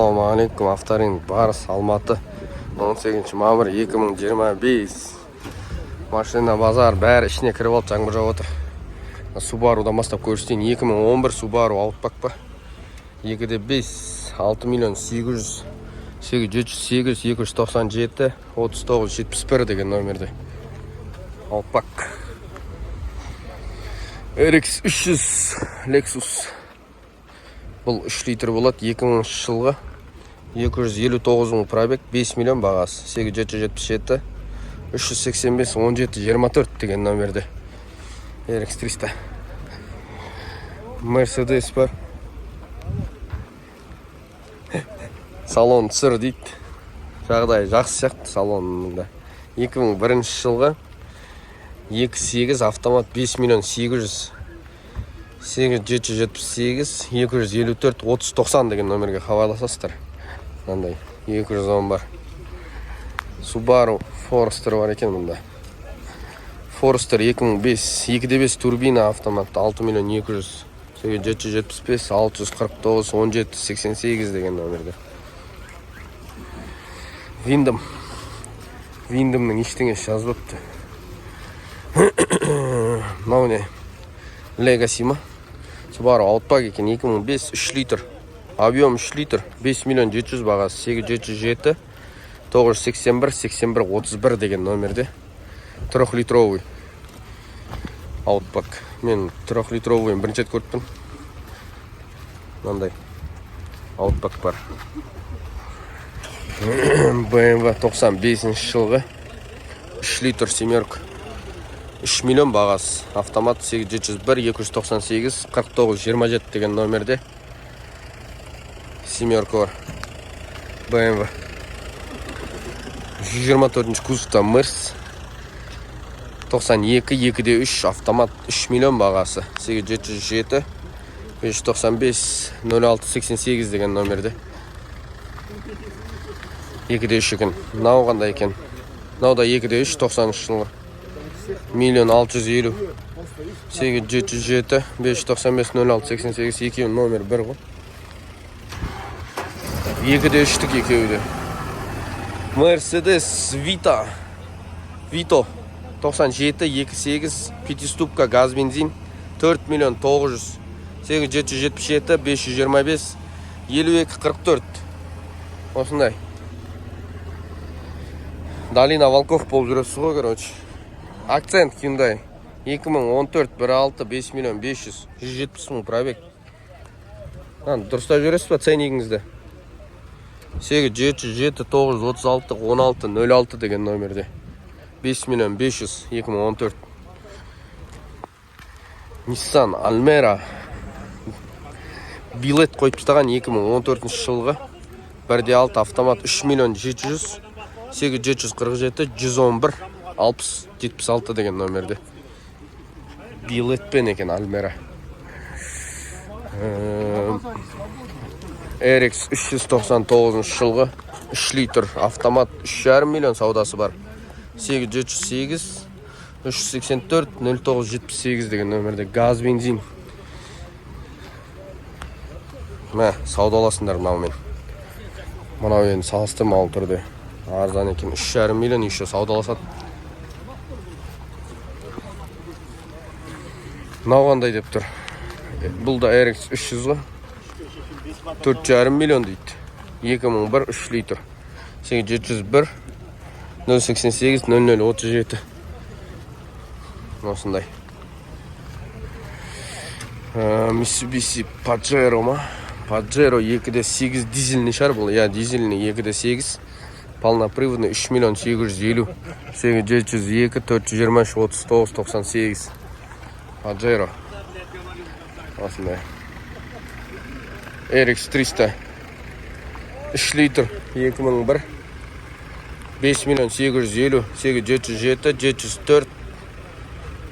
Assalamualaikum, авторынок Барыс, Алматы, 18 мамыр 2025. Машина базар бәрі ішіне кіріп алып жаңбыр жауып отыр. Subaru'дан бастап көрсетейін. 2011 Subaru Outback па. 2.5, 6 миллион 800, 708, 297, 39, 71 деген номерде. Outback. RX 300 Lexus. Бұл 3 литр болады, 2000 жылғы. 259 мың пробег, 5 миллион бағасы. 8777, 385, 17, 24 деген номерде. RX 300. Mercedes бар. Салон сыр дейді. Жағдай жақсы сияқты салонында. 2001 жылғы. 2.8 автомат, 5 миллион 800. 8778, 254, 3090 деген номерге хабарласасыздар. Мынандай 210 бар. Subaru Forester бар екен мұнда. Forester 2005, 2.5 турбина автомат, 6 миллион 200, 775, 649, 17, 88 деген номерде. Windhamның ештеңесі жазбапты. Мынау не? Legacy ма? Subaru Outback екен, 2005, 3 литр. Объем 3 литр, 5 миллион 700 бағасы, 8707, 981, 81, 31 деген номерде. 3 литровый Outback. Мен 3 литровый бірінші рет көріппін. Мынандай Outback бар. BMW 95 жылғы. 3 литр семерка. 3 миллион бағасы. Автомат 8701, 298, 49, 27 деген номерде. Семерка бар. BMW. 124 кузовта Мерс. 92, 2.3 автомат, 3 миллион бағасы. 8707, 595, 06, 88 деген номерде. 2.3 екен. Мынау қандай екен? Мынау да 2.3, 90 жылғы. Миллион 650, 8707, 595, 06, 88, екеуі номер бір ғой. 2.3-тік екеуі де. Mercedes Vito 97, 2.8, 5-ступка газ бензин, 4 миллион 900, 8777, 525, 52, 44. Осындай. Долина Волков болып жүресіз ғой, короче. Акцент Hyundai 2014, 1.6, 5 миллион 500, 170 мың пробег. Дұрыстап жүресіз ба ценнигіңізді? 8707, 936, 16, 06 деген номерде. 5 миллион 500, 2014. Nissan Almera. Билет қойып тастаған 2014 жылғы. 1.6 автомат, 3 миллион 700, 8747, 111, 60, 76 деген номерде. Билетпен екен Almera. RX 399 жылғы. 3 литр автомат, 3,5 миллион саудасы бар. 8708, 384, 0978 деген номерде. Газ бензин. Мә, саудаласыңдар мынаумен. Мынау енді салыстырмалы түрде арзан екен. 3,5 миллион еще саудаласады. Мынау қандай деп тұр? Бұл да RX 300 ғой. 4,5 миллион дейді. 2001, 3 литр. 8701, 088, 0037. Осындай. Mitsubishi Pajero ма? Pajero 2.8 дизельный шығар бұл. Я, дизельный 2.8. Полноприводный 3 миллион 750, 8702, 423, 39, 98. Pajero. Осындай. RX 300. 3 литр 2001, 5 миллион 750, 8707, 704,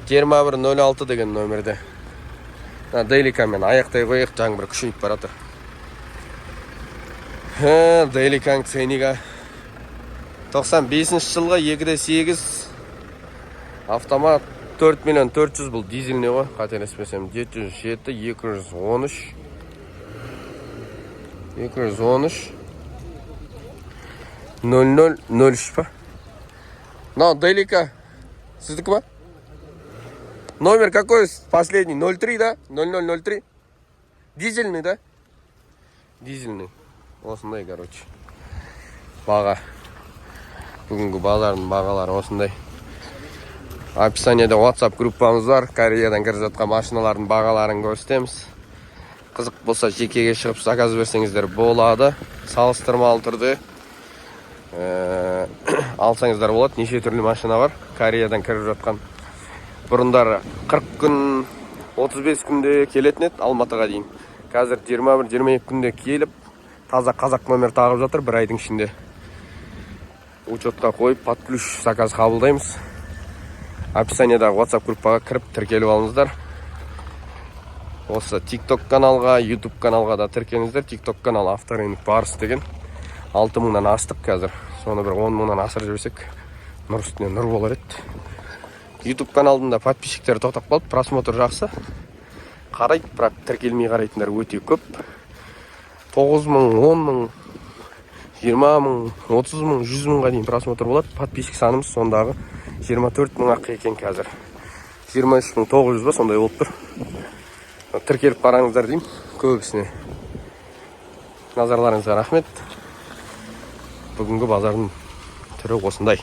2106 деген номерде. Дейликамен аяқтай қойық, жаңбыр күшейіп баратыр. Дейликаң цениға 95 жылға 2.8 автомат, 4 миллион 400, бұл дизельный ғой, қателеспесем. 707, 213, 213, 0003 па? Но Делика. Сіздікі ба? Номер какой последний? 03, да? 0003? Дизельный, да? Дизельный. Осындай, короче. Баға. Бүгінгі базардың бағалары осындай. Описаниеде WhatsApp группамыз бар. Кореядан кіріп жатқан машиналардың бағаларын көрсетеміз. Қызық болса жекеге шығып заказ берсеңіздер болады. Салыстырмалы түрде алсаңыздар болады. Неше түрлі машина бар. Кореядан кіріп жатқан. Бұрындары 40 күн, 35 күнде келетін еді Алматыға дейін. Қазір 21-22 күнде келіп, таза қазақ номер тағып жатыр бір айдың ішінде. Учетқа қойып, под ключ заказ қабылдаймыз. Описаниедағы WhatsApp группаға кіріп тіркеліп алыңыздар. Осы TikTok каналға, YouTube каналға да тіркеліңіздер. TikTok канал Авторынок Барыс деген. 6000-нан астық қазір. Соны бір 10 000-нан асырып жіберсек, нұр үстіне нұр болар еді. YouTube каналында подписчиктер тоқтап қалып, просмотр жақсы. Қарайды, бірақ тіркелмей қарайтындар өте көп. 9 000, 10 000, 20 000, 30 000, 100 000-ға дейін просмотр болады. Подписчик санымыз сондағы 24 000-ақ екен қазір. 23 900 ба, сондай болып тұр. Тіркеліп қараңыздар деймін, көбісіне. Назарларыңызға рахмет. Бүгінгі базардың түрі осындай.